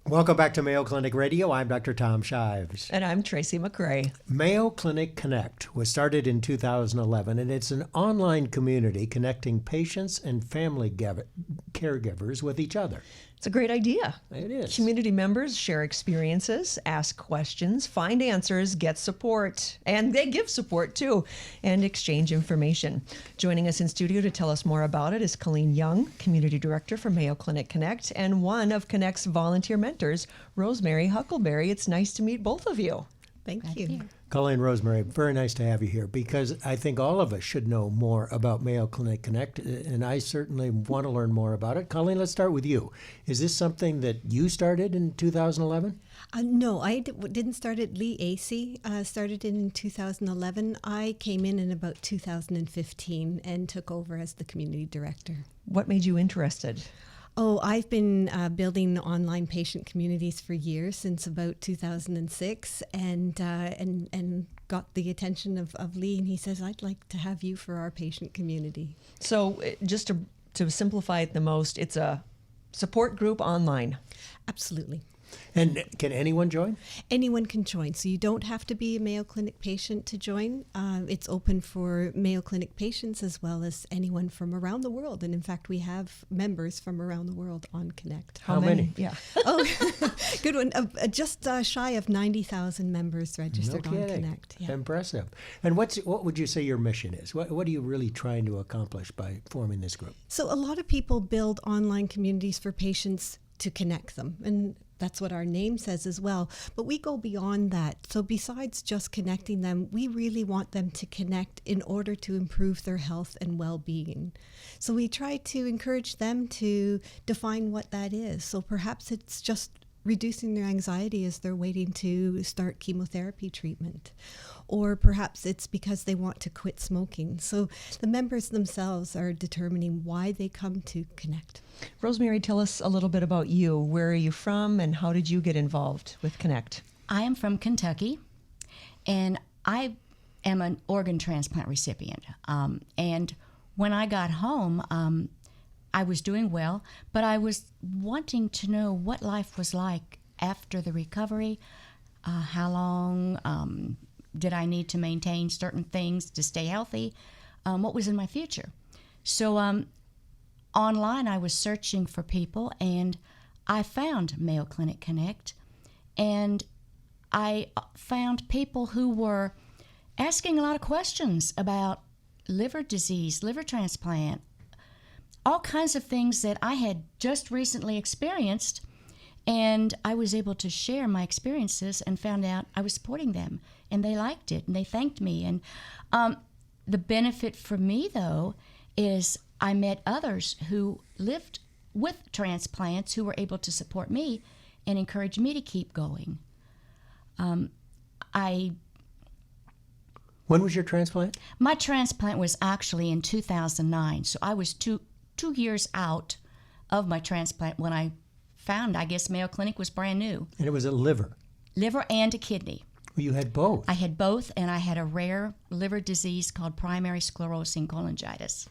Welcome back to Mayo Clinic Radio. I'm Dr. Tom Shives. And I'm Tracy McRae. Mayo Clinic Connect was started in 2011, and it's an online community connecting patients and family caregivers with each other. It's a great idea. It is. Community members share experiences, ask questions, find answers, get support, and they give support too, and exchange information. Joining us in studio to tell us more about it is Colleen Young, Community Director for Mayo Clinic Connect, and one of Connect's volunteer mentors, Rosemary Huckleberry. It's nice to meet both of you. Thank you. Colleen, Rosemary, very nice to have you here because I think all of us should know more about Mayo Clinic Connect, and I certainly want to learn more about it. Colleen, let's start with you. Is this something that you started in 2011? No, I didn't start at Lee AC. Started in 2011. I came in about 2015 and took over as the community director. What made you interested? Oh, I've been building online patient communities for years, since about 2006, and got the attention of Lee, and he says, I'd like to have you for our patient community. So just to simplify it the most, it's a support group online. Absolutely. And can anyone join? Anyone can join. So you don't have to be a Mayo Clinic patient to join. It's open for Mayo Clinic patients as well as anyone from around the world. And in fact, we have members from around the world on Connect. How many? Yeah. Oh, good one. Just shy of 90,000 members registered on Connect. Yeah. Impressive. And what would you say your mission is? What are you really trying to accomplish by forming this group? So a lot of people build online communities for patients to connect them. And that's what our name says as well. But we go beyond that. So besides just connecting them, we really want them to connect in order to improve their health and well-being. So we try to encourage them to define what that is. So perhaps it's just reducing their anxiety as they're waiting to start chemotherapy treatment. Or perhaps it's because they want to quit smoking. So the members themselves are determining why they come to Connect. Rosemary, tell us a little bit about you. Where are you from and how did you get involved with Connect? I am from Kentucky, and I am an organ transplant recipient. And when I got home, I was doing well, but I was wanting to know what life was like after the recovery. How long did I need to maintain certain things to stay healthy? What was in my future? So online, I was searching for people, and I found Mayo Clinic Connect, and I found people who were asking a lot of questions about liver disease, liver transplant, all kinds of things that I had just recently experienced, and I was able to share my experiences and found out I was supporting them, and they liked it, and they thanked me. And the benefit for me, though, is I met others who lived with transplants who were able to support me and encourage me to keep going. When was your transplant? My transplant was actually in 2009, so I was two years out of my transplant when I found, I guess, Mayo Clinic was brand new. And it was a liver? Liver and a kidney. Well, you had both? I had both, and I had a rare liver disease called primary sclerosing cholangitis.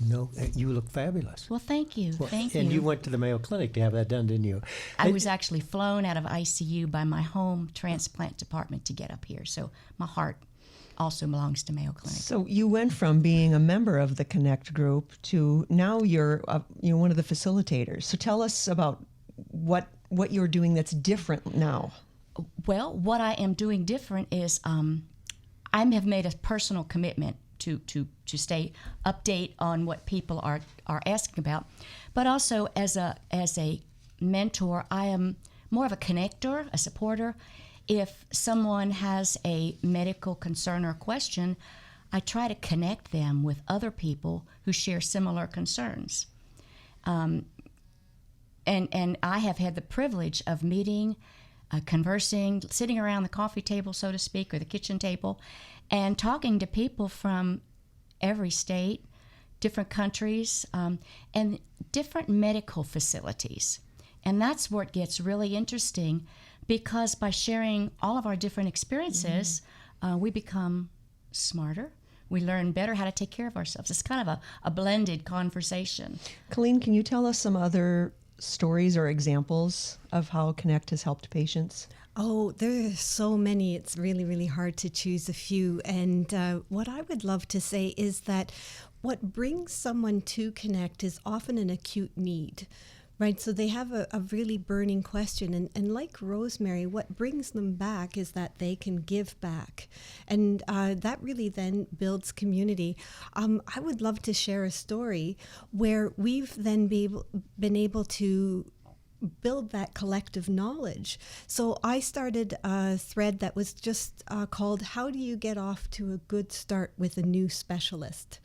No, you look fabulous. Well, thank you. Thank you. And you went to the Mayo Clinic to have that done, didn't you? I was actually flown out of ICU by my home transplant department to get up here, so my heart also belongs to Mayo Clinic. So you went from being a member of the Connect group to now you're one of the facilitators. So tell us about what you're doing that's different now. Well, what I am doing different is I have made a personal commitment to stay update on what people are asking about, but also as a mentor, I am more of a connector, a supporter. If someone has a medical concern or question, I try to connect them with other people who share similar concerns. And I have had the privilege of meeting, conversing, sitting around the coffee table, so to speak, or the kitchen table, and talking to people from every state, different countries, and different medical facilities. And that's where it gets really interesting, because by sharing all of our different experiences, we become smarter. We learn better how to take care of ourselves. It's kind of a blended conversation. Colleen, can you tell us some other stories or examples of how Connect has helped patients? Oh, there are so many. It's really, really hard to choose a few. And what I would love to say is that what brings someone to Connect is often an acute need. Right, so they have a really burning question, and like Rosemary, what brings them back is that they can give back, and that really then builds community. I would love to share a story where we've then been able to build that collective knowledge. So I started a thread that was just called "How do you get off to a good start with a new specialist?"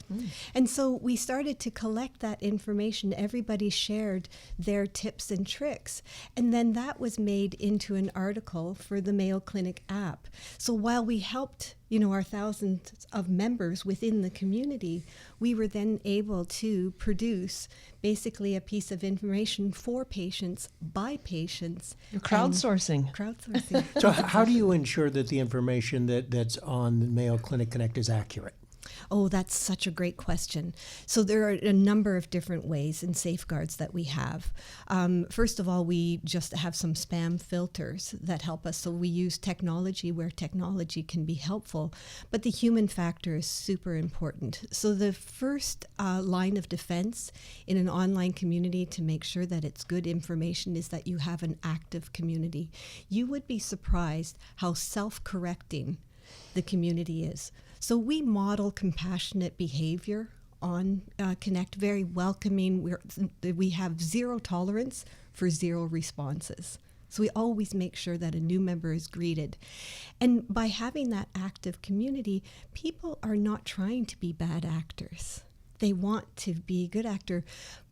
And so we started to collect that information. Everybody shared their tips and tricks. And then that was made into an article for the Mayo Clinic app. So while we helped our thousands of members within the community, we were then able to produce basically a piece of information for patients, by patients. Crowdsourcing. Crowdsourcing. So how do you ensure that the information that's on the Mayo Clinic Connect is accurate? Oh, that's such a great question. So there are a number of different ways and safeguards that we have. First of all, we just have some spam filters that help us. So we use technology where technology can be helpful, but the human factor is super important. So the first line of defense in an online community to make sure that it's good information is that you have an active community. You would be surprised how self-correcting the community is. So we model compassionate behavior on Connect, very welcoming. We have zero tolerance for zero responses. So we always make sure that a new member is greeted. And by having that active community, people are not trying to be bad actors. They want to be a good actor,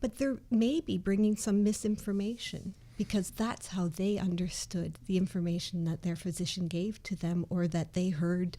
but they're maybe bringing some misinformation, because that's how they understood the information that their physician gave to them or that they heard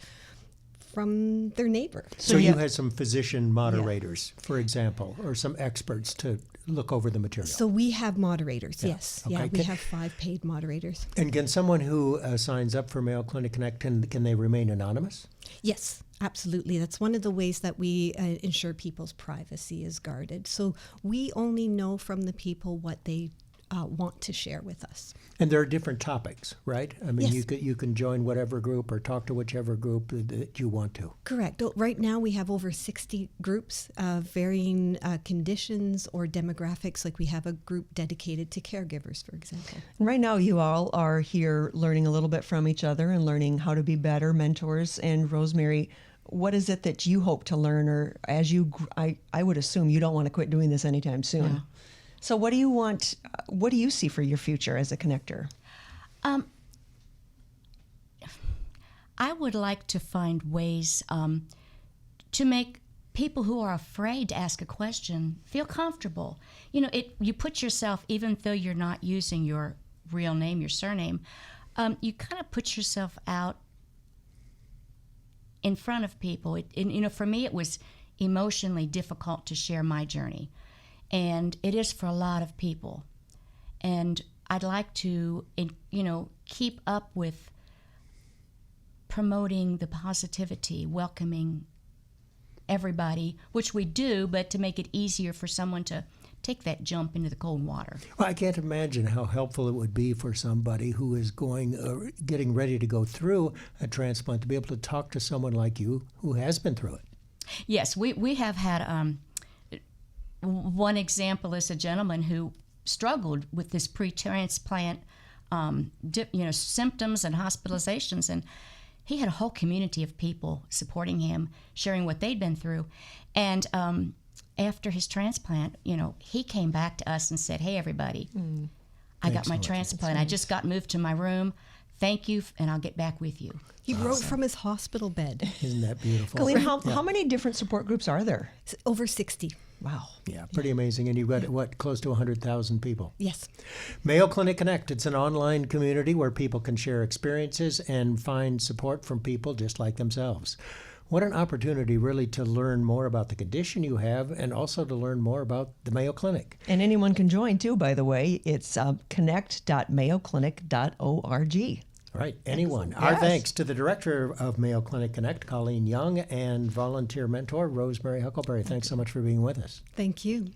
from their neighbor. So you had some physician moderators, for example, or some experts to look over the material. So we have moderators, yes. Okay. Yeah, we have 5 paid moderators. And can someone who signs up for Mayo Clinic Connect, can they remain anonymous? Yes, absolutely. That's one of the ways that we ensure people's privacy is guarded. So we only know from the people what they want to share with us. And there are different topics, right? I mean, Yes. you can join whatever group or talk to whichever group that you want to. Correct. Right now we have over 60 groups of varying conditions or demographics. Like we have a group dedicated to caregivers, for example. Right now, you all are here learning a little bit from each other and learning how to be better mentors. And Rosemary, what is it that you hope to learn, or as you, I would assume you don't want to quit doing this anytime soon. No. So what do you want, what do you see for your future as a connector? I would like to find ways to make people who are afraid to ask a question feel comfortable. You put yourself, even though you're not using your real name, your surname, you kind of put yourself out in front of people. For me, it was emotionally difficult to share my journey. And it is for a lot of people. And I'd like to, keep up with promoting the positivity, welcoming everybody, which we do, but to make it easier for someone to take that jump into the cold water. Well, I can't imagine how helpful it would be for somebody who is getting ready to go through a transplant to be able to talk to someone like you who has been through it. Yes, we have had... one example is a gentleman who struggled with this pre-transplant, symptoms and hospitalizations, and he had a whole community of people supporting him, sharing what they'd been through. And after his transplant, he came back to us and said, "Hey, everybody, I got my transplant. I just got moved to my room. Thank you, and I'll get back with you." He wrote from his hospital bed. Isn't that beautiful? Colleen, how many different support groups are there? Over 60. Wow. Yeah, pretty amazing. And you've got, close to 100,000 people. Yes. Mayo Clinic Connect, it's an online community where people can share experiences and find support from people just like themselves. What an opportunity really to learn more about the condition you have and also to learn more about the Mayo Clinic. And anyone can join too, by the way. It's connect.mayoclinic.org. Right, anyone. Excellent. Our Yes. thanks to the director of Mayo Clinic Connect, Colleen Young, and volunteer mentor, Rosemary Huckleberry. Thanks so much for being with us. Thank you.